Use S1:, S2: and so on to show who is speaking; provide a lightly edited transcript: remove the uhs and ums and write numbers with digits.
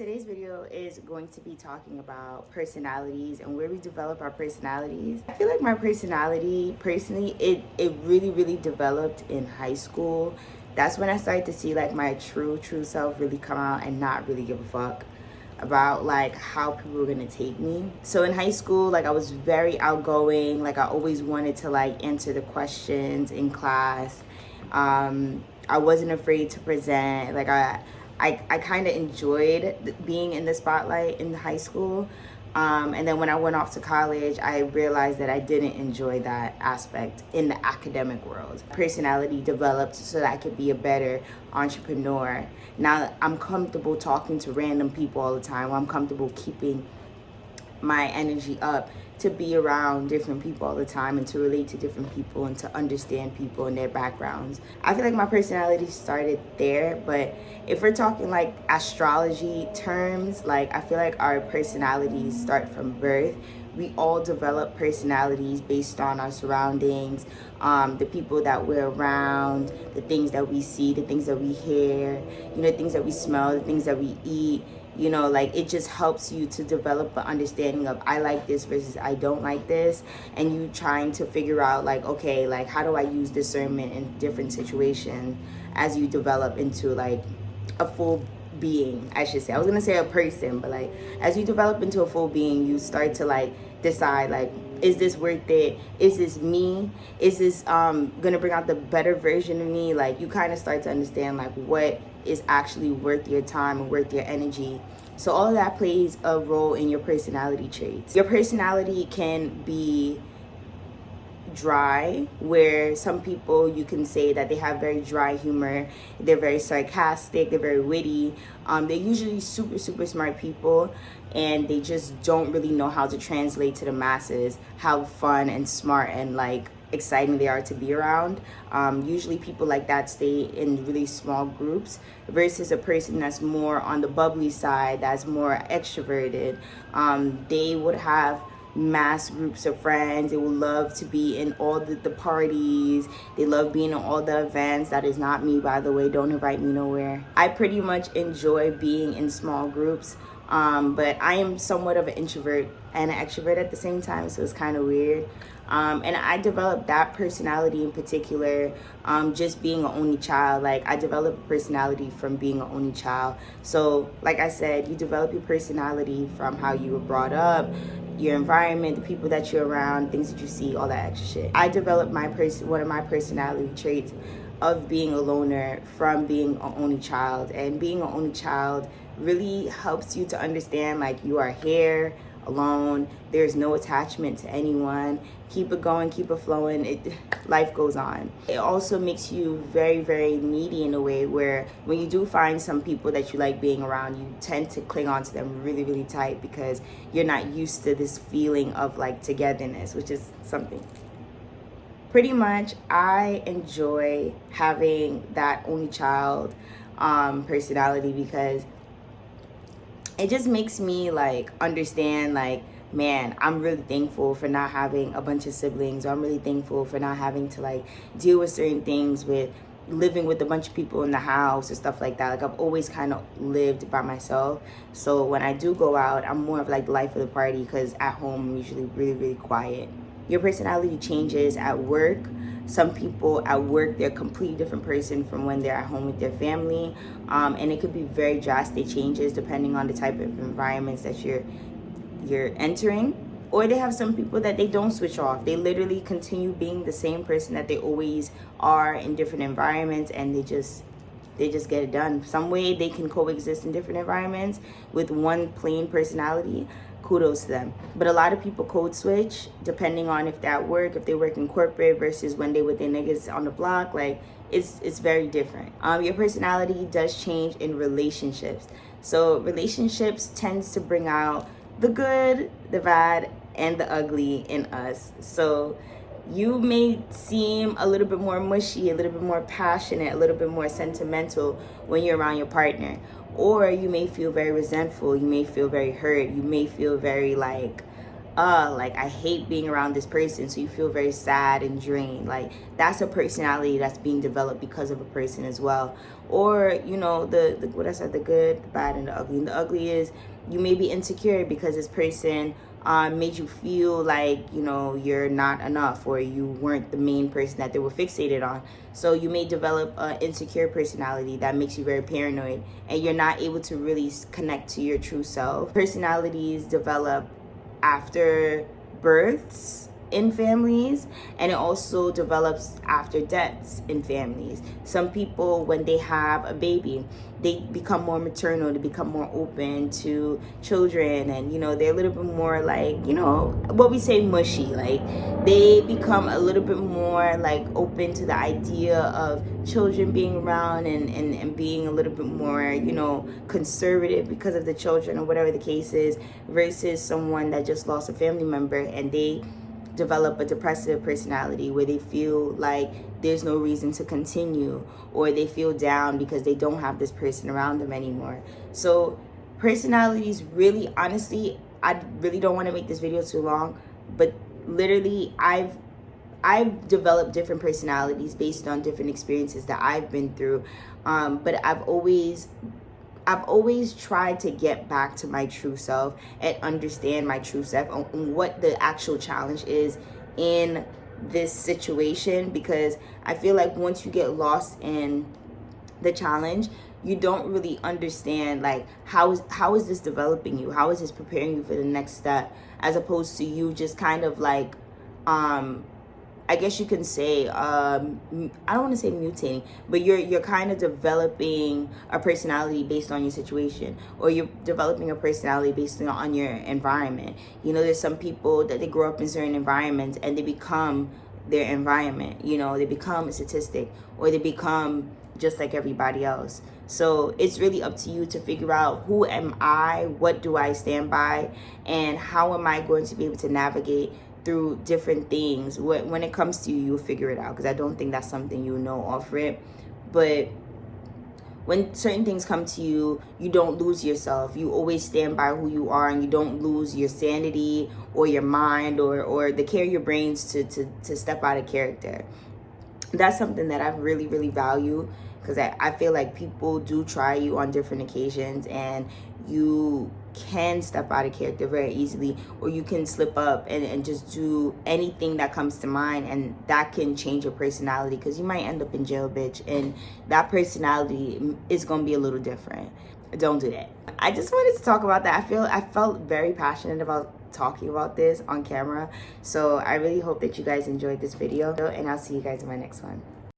S1: today's video is going to be talking about personalities and where we develop our personalities. I feel like my personality, personally, it really developed in high school. That's when I started to see like my true self really come out and not really give a fuck about like how people were gonna take me. So in high school, like I was very outgoing. Like I always wanted to like answer the questions in class. I wasn't afraid to present. Like I kind of enjoyed being in the spotlight in high school. And then when I went off to college, I realized that I didn't enjoy that aspect in the academic world. Personality developed so that I could be a better entrepreneur. Now I'm comfortable talking to random people all the time. I'm comfortable keeping my energy up to be around different people all the time and to relate to different people and to understand people and their backgrounds. I feel like my personality started there, but if we're talking like astrology terms, like I feel like our personalities start from birth. We all develop personalities based on our surroundings, the people that we're around, the things that we see, the things that we hear, the things that we smell, the things that we eat. Like it just helps you to develop an understanding of I like this versus I don't like this, and you trying to figure out like, okay, like how do I use discernment in different situations as you develop into like a full being, I should say. I was gonna say a person, but like as you develop into a full being, you start to like decide like, is this worth it? Is this me? Is this gonna bring out the better version of me? Like you kind of start to understand like what is actually worth your time and worth your energy. So all of that plays a role in your personality traits. Your personality can be dry, where some people you can say that they have very dry humor, they're very sarcastic, they're very witty, they're usually super smart people, and they just don't really know how to translate to the masses how fun and smart and like exciting they are to be around. Usually people like that stay in really small groups versus a person that's more on the bubbly side, that's more extroverted. They would have mass groups of friends. They would love to be in all the parties. They love being in all the events. That is not me, by the way. Don't invite me nowhere. I pretty much enjoy being in small groups, but I am somewhat of an introvert and an extrovert at the same time, so it's kind of weird. And I developed that personality in particular, just being an only child. Like I developed a personality from being an only child. So like I said, you develop your personality from how you were brought up, your environment, the people that you're around, things that you see, all that extra shit. I developed one of my personality traits of being a loner from being an only child. And being an only child really helps you to understand like you are here alone, there's no attachment to anyone, keep it going, keep it flowing, life goes on. It also makes you very needy in a way where when you do find some people that you like being around, you tend to cling on to them really tight because you're not used to this feeling of like togetherness, which is something. Pretty much I enjoy having that only child personality because it just makes me like understand like, man, I'm really thankful for not having a bunch of siblings, or I'm really thankful for not having to like deal with certain things with living with a bunch of people in the house and stuff like that. Like I've always kind of lived by myself, so when I do go out, I'm more of like the life of the party, because at home I'm usually really quiet. Your personality changes at work. Some people at work, they're a completely different person from when they're at home with their family. And it could be very drastic changes depending on the type of environments that you're entering. Or they have some people that they don't switch off. They literally continue being the same person that they always are in different environments, and they just get it done. Some way they can coexist in different environments with one plain personality. Kudos to them. But a lot of people code switch depending on if they're at work, if they work in corporate versus when they with their niggas on the block. Like it's very different. Your personality does change in relationships. So relationships tends to bring out the good, the bad, and the ugly in us. So you may seem a little bit more mushy, a little bit more passionate, a little bit more sentimental when you're around your partner. Or you may feel very resentful, you may feel very hurt, you may feel very like like I hate being around this person, so you feel very sad and drained. Like that's a personality that's being developed because of a person as well. Or you know, the what I said, the good, the bad, and the ugly. And the ugly is you may be insecure because this person made you feel like, you know, you're not enough, or you weren't the main person that they were fixated on. So you may develop an insecure personality that makes you very paranoid, and you're not able to really connect to your true self. Personalities develop after births in families, and it also develops after deaths in families. Some people, when they have a baby, they become more maternal, they become more open to children, and you know, they're a little bit more like, you know, what we say, mushy. Like they become a little bit more like open to the idea of children being around, and being a little bit more, you know, conservative because of the children, or whatever the case is, versus someone that just lost a family member and they develop a depressive personality where they feel like there's no reason to continue, or they feel down because they don't have this person around them anymore. So personalities, really, honestly, I really don't want to make this video too long, but literally I've developed different personalities based on different experiences that I've been through, but I've always tried to get back to my true self and understand my true self and what the actual challenge is in this situation, because I feel like once you get lost in the challenge, you don't really understand like how is this developing you, how is this preparing you for the next step, as opposed to you just kind of like I guess you can say, I don't want to say mutating, but you're kind of developing a personality based on your situation, or you're developing a personality based on your environment. You know, there's some people that they grow up in certain environments and they become their environment. You know, they become a statistic, or they become just like everybody else. So it's really up to you to figure out, who am I, what do I stand by, and how am I going to be able to navigate through different things. When it comes to you, you'll figure it out, because I don't think that's something you know off rip. But when certain things come to you, you don't lose yourself. You always stand by who you are, and you don't lose your sanity or your mind, or the care of your brains to step out of character. That's something that I really, really value, because I feel like people do try you on different occasions, and you can step out of character very easily, or you can slip up and just do anything that comes to mind, and that can change your personality, because you might end up in jail, bitch, and that personality is going to be a little different. Don't do that. I just wanted to talk about that. I felt very passionate about talking about this on camera, so I really hope that you guys enjoyed this video, and I'll see you guys in my next one.